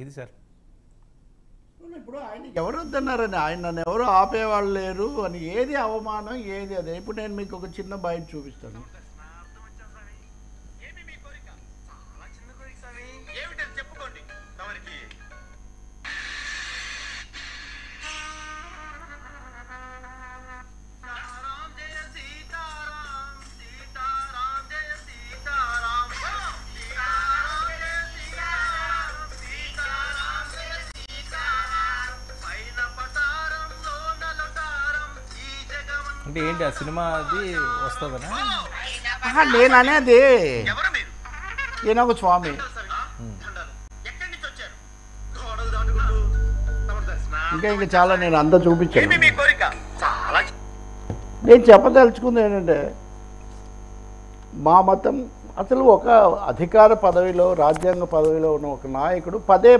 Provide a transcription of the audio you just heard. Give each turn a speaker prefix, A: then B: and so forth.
A: ఇది సార్.
B: ఇప్పుడు ఆయన ఎవరు వద్దన్నారని, ఆయన నన్ను ఎవరు ఆపేవాళ్ళు లేరు అని. ఏది అవమానం, ఏది అదే. ఇప్పుడు నేను మీకు ఒక చిన్న బయట చూపిస్తాను.
A: అంటే ఏంటి ఆ సినిమా అది వస్తుందనా?
B: నేను అనేది ఈయన ఒక స్వామి. ఇంకా చాలా నేను అంతా చూపించాను. నేను చెప్పదలుచుకుంది ఏంటంటే, మా మతం అసలు ఒక అధికార పదవిలో, రాజ్యాంగ పదవిలో ఉన్న ఒక నాయకుడు పదే